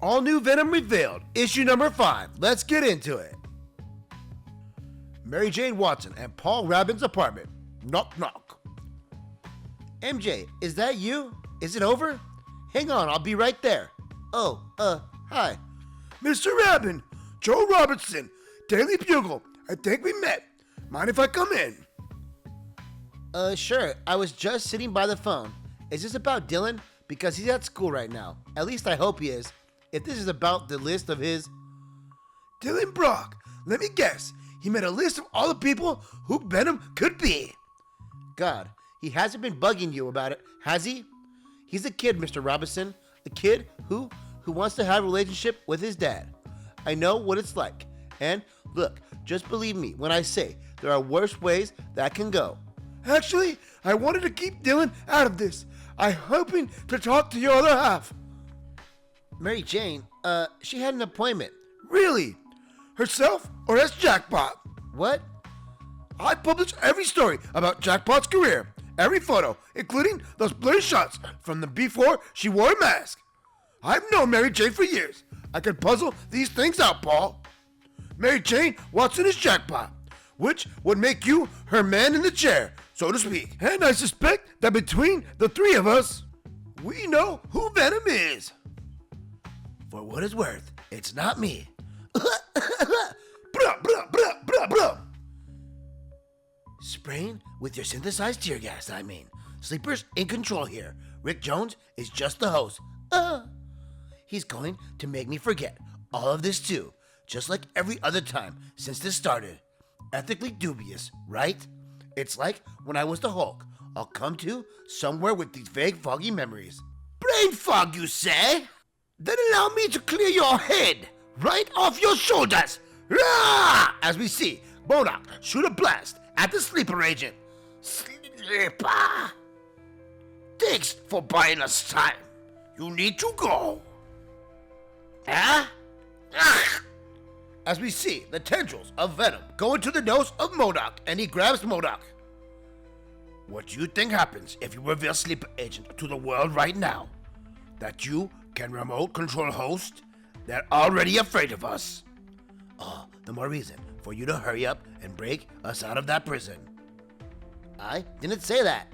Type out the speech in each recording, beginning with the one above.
All new Venom revealed, issue number 5. Let's get into it. Mary Jane Watson and Paul Rabin's apartment. Knock, knock. MJ, is that you? Is it over? Hang on, I'll be right there. Oh, hi. Mr. Rabin, Joe Robertson, Daily Bugle. I think we met. Mind if I come in? Sure. I was just sitting by the phone. Is this about Dylan? Because he's at school right now. At least I hope he is. If this is about the list of his... Dylan Brock. Let me guess. He made a list of all the people who Venom could be. God, he hasn't been bugging you about it, has he? He's a kid, Mr. Robertson. A kid who wants to have a relationship with his dad. I know what it's like. And look, just believe me when I say there are worse ways that can go. Actually, I wanted to keep Dylan out of this. I'm hoping to talk to your other half. Mary Jane, she had an appointment. Really? Herself or as Jackpot? What? I publish every story about Jackpot's career. Every photo, including those blurry shots from the before she wore a mask. I've known Mary Jane for years. I can puzzle these things out, Paul. Mary Jane Watson is Jackpot, which would make you her man in the chair, so to speak. And I suspect that between the three of us, we know who Venom is. For what it's worth, it's not me. Bruh, bruh, bruh, bruh, bruh. Spraying with your synthesized tear gas, I mean. Sleeper's in control here. Rick Jones is just the host. He's going to make me forget all of this too, just like every other time since this started. Ethically dubious, right? It's like when I was the Hulk. I'll come to somewhere with these vague, foggy memories. Brain fog, you say? Then allow me to clear your head right off your shoulders. Rah! As we see Modok shoot a blast at the sleeper agent. Sleeper! Thanks for buying us time. You need to go. Huh? Ugh. As we see the tendrils of Venom go into the nose of Modok, and he grabs Modok. What do you think happens if you reveal Sleeper Agent to the world right now? That you can remote control host? They're already afraid of us. Oh, the more reason for you to hurry up and break us out of that prison. I didn't say that.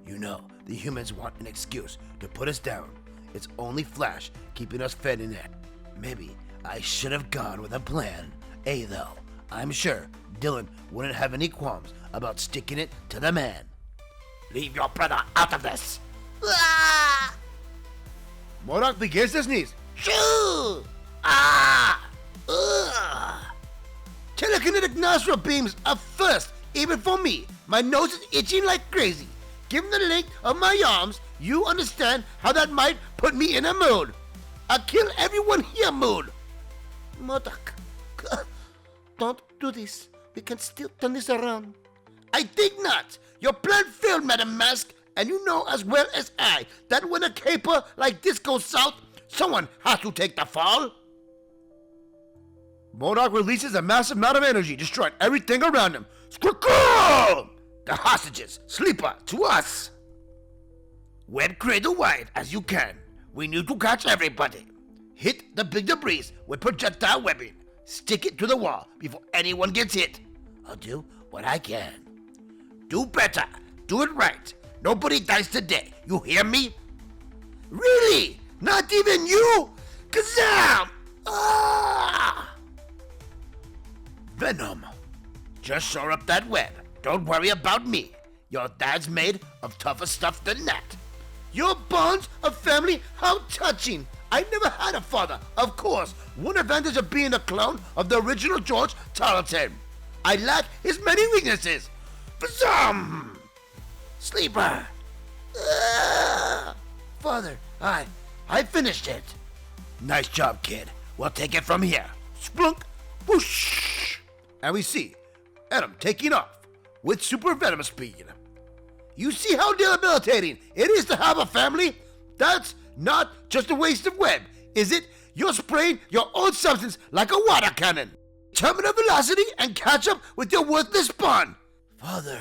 You know, the humans want an excuse to put us down. It's only Flash keeping us fed in it. Maybe I should have gone with a plan. Though, I'm sure Dylan wouldn't have any qualms about sticking it to the man. Leave your brother out of this. Ah! Modok begins to sneeze. Shoo! Ah! Ugh! Telekinetic nostril beams are first, even for me. My nose is itching like crazy. Given the length of my arms, you understand how that might put me in a mood. A kill everyone here mood. Modok, don't do this. We can still turn this around. I think not. Your plan failed, Madam Mask, and you know as well as I that when a caper like this goes south, someone has to take the fall. Modok releases a massive amount of energy, destroying everything around him. Skrull! The hostages, Sleeper, to us. Web cradle wide as you can. We need to catch everybody. Hit the big debris with projectile webbing. Stick it to the wall before anyone gets hit. I'll do what I can. Do better. Do it right. Nobody dies today. You hear me? Really? Not even you? Kazam! Ah! Venom. Just shore up that web. Don't worry about me. Your dad's made of tougher stuff than that. Your bonds of family, how touching. I never had a father, of course. One advantage of being a clone of the original George Tarleton. I lack his many weaknesses. Bazam! Sleeper. Father, I finished it. Nice job, kid. We'll take it from here. Splunk, whoosh. And we see Venom taking off with super venom speed. You see how debilitating it is to have a family? That's not just a waste of web, is it? You're spraying your own substance like a water cannon. Terminal velocity and catch up with your worthless spawn. Father,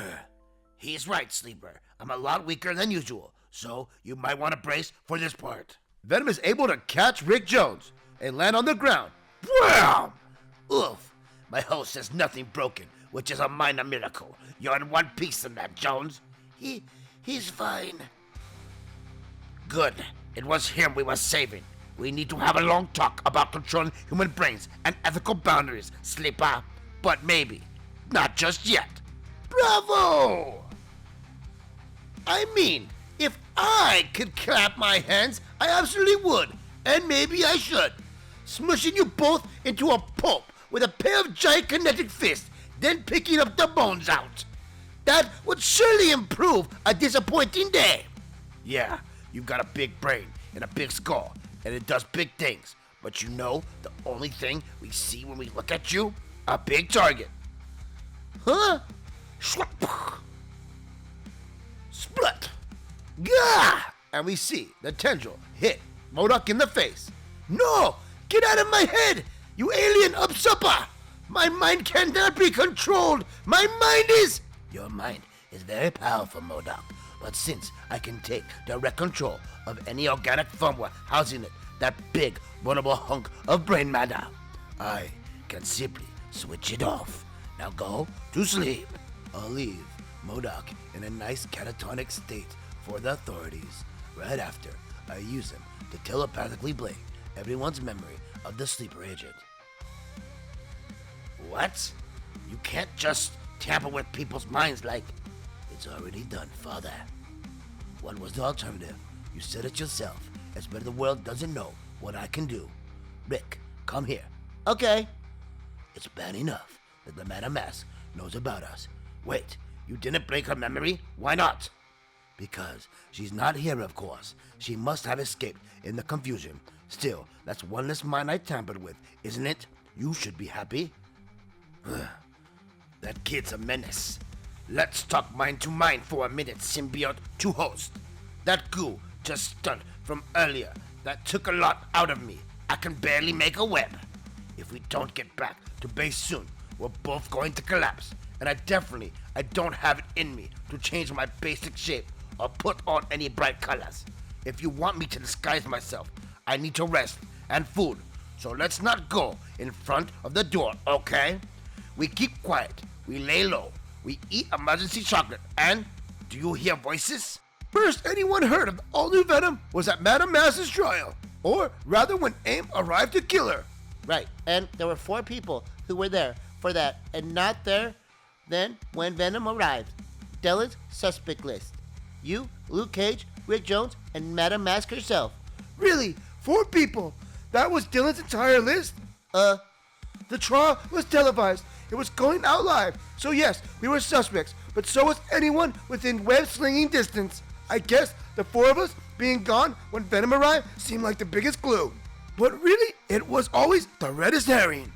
he's right, Sleeper. I'm a lot weaker than usual, so you might want to brace for this part. Venom is able to catch Rick Jones and land on the ground. Wham! Oof. My host says nothing broken, which is a minor miracle. You're in one piece in that, Jones. He's fine. Good. It was him we were saving. We need to have a long talk about controlling human brains and ethical boundaries, Sleeper. But maybe. Not just yet. Bravo! I mean, if I could clap my hands, I absolutely would. And maybe I should. Smushing you both into a pulp with a pair of giant kinetic fists, then picking up the bones out. That would surely improve a disappointing day. Yeah, you've got a big brain and a big skull, and it does big things. But you know the only thing we see when we look at you? A big target. Huh? Split. Gah! And we see the tendril hit Modok in the face. No! Get out of my head! You alien upsupper! My mind cannot be controlled! My mind is... Your mind is very powerful, Modok. But since I can take direct control of any organic firmware housing it, that big, vulnerable hunk of brain matter, I can simply switch it off. Now go to sleep. I'll leave Modok in a nice catatonic state for the authorities. Right after, I use him to telepathically blame everyone's memory of the sleeper agent. What? You can't just tamper with people's minds like... It's already done, Father. What was the alternative? You said it yourself. It's better the world doesn't know what I can do. Rick, come here. Okay. It's bad enough that the Madam Mask knows about us. Wait, you didn't break her memory? Why not? Because she's not here, of course. She must have escaped in the confusion. Still, that's one less mind I tampered with, isn't it? You should be happy. That kid's a menace. Let's talk mind to mind for a minute, Symbiote to host. That goo just stunned from earlier. That took a lot out of me. I can barely make a web. If we don't get back to base soon, we're both going to collapse. And I don't have it in me to change my basic shape or put on any bright colors. If you want me to disguise myself, I need to rest and food. So let's not go in front of the door, okay? We keep quiet, we lay low, we eat emergency chocolate, and do you hear voices? First anyone heard of the all-new Venom was at Madam Mask's trial. Or rather when AIM arrived to kill her. Right, and there were 4 people who were there for that and not there then when Venom arrived. Dylan's suspect list. You, Luke Cage, Rick Jones, and Madam Mask herself. Really? 4 people? That was Dylan's entire list? The trial was televised. It was going out live. So yes, we were suspects, but so was anyone within web-slinging distance. I guess the 4 of us being gone when Venom arrived seemed like the biggest clue. But really, it was always the reddest herring.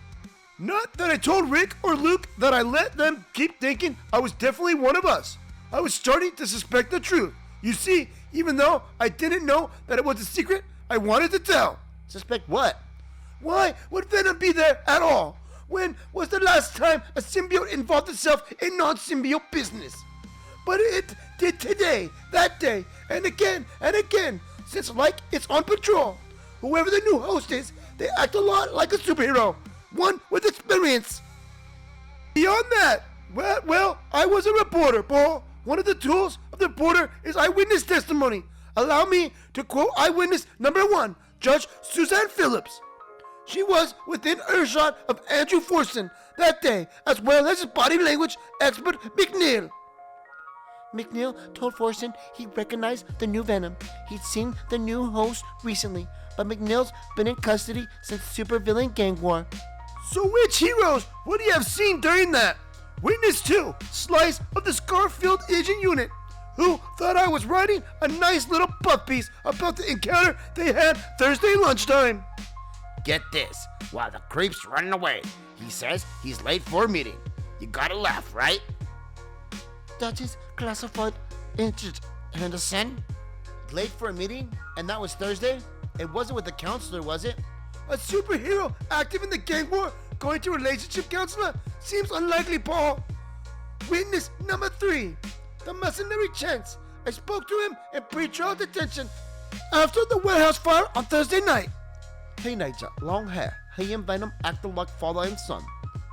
Not that I told Rick or Luke that I let them keep thinking I was definitely one of us. I was starting to suspect the truth. You see, even though I didn't know that it was a secret, I wanted to tell. Suspect what? Why would Venom be there at all? When was the last time a symbiote involved itself in non-symbiote business? But it did today, that day, and again, since like it's on patrol. Whoever the new host is, they act a lot like a superhero, one with experience. Beyond that, well, I was a reporter, Paul. One of the tools of the reporter is eyewitness testimony. Allow me to quote eyewitness number 1, Judge Suzanne Phillips. She was within earshot of Andrew Forson that day, as well as his body language expert McNeil. McNeil told Forson he recognized the new Venom. He'd seen the new host recently, but McNeil's been in custody since supervillain gang war. So which heroes would he have seen during that? Witness 2, Slice of the Scarfield Agent Unit, who thought I was writing a nice little puff piece about the encounter they had Thursday lunchtime. Get this, while the creep's running away, he says he's late for a meeting. You gotta laugh, right? That is classified agent, Henderson. Late for a meeting? And that was Thursday? It wasn't with the counselor, was it? A superhero active in the gang war going to relationship counselor? Seems unlikely, Paul. Witness number 3, the mercenary Chance. I spoke to him in pretrial detention. after the warehouse fire on Thursday night. Teenager, long hair, he and Venom acted like father and son.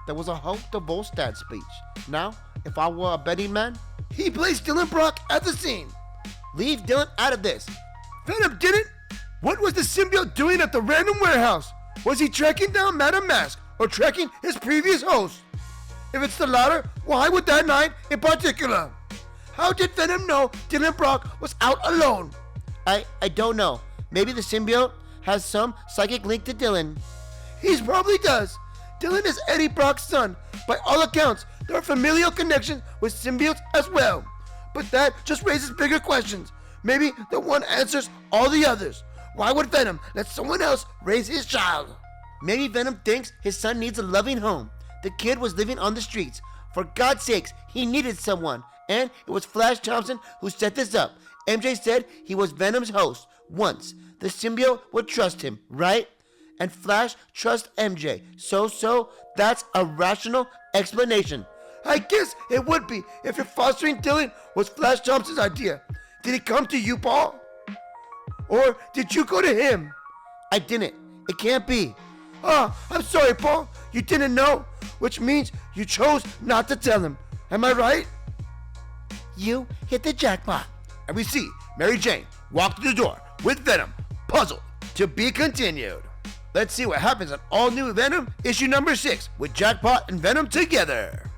There was a whole divorce dad speech. Now, if I were a betting man, He placed Dylan Brock at the scene. leave Dylan out of this. Venom didn't? What was the symbiote doing at the random warehouse? Was he tracking down Madame Mask or tracking his previous host? If it's the latter, why would that night in particular? How did Venom know Dylan Brock was out alone? I don't know. Maybe the symbiote has some psychic link to Dylan. He probably does. Dylan is Eddie Brock's son. By all accounts, there are familial connections with symbiotes as well. But that just raises bigger questions. Maybe the one answers all the others. Why would Venom let someone else raise his child? Maybe Venom thinks his son needs a loving home. The kid was living on the streets. For God's sakes, he needed someone. And it was Flash Thompson who set this up. MJ said he was Venom's host once. The symbiote would trust him, right? And Flash trusts MJ. So, that's a rational explanation. I guess it would be if your fostering Dylan was Flash Thompson's idea. Did he come to you, Paul? Or did you go to him? I didn't. It can't be. Ah, I'm sorry, Paul. You didn't know, which means you chose not to tell him. Am I right? You hit the jackpot. And we see Mary Jane walk through the door with Venom, puzzled to be continued. Let's see what happens on all new Venom issue number 6 with Jackpot and Venom together.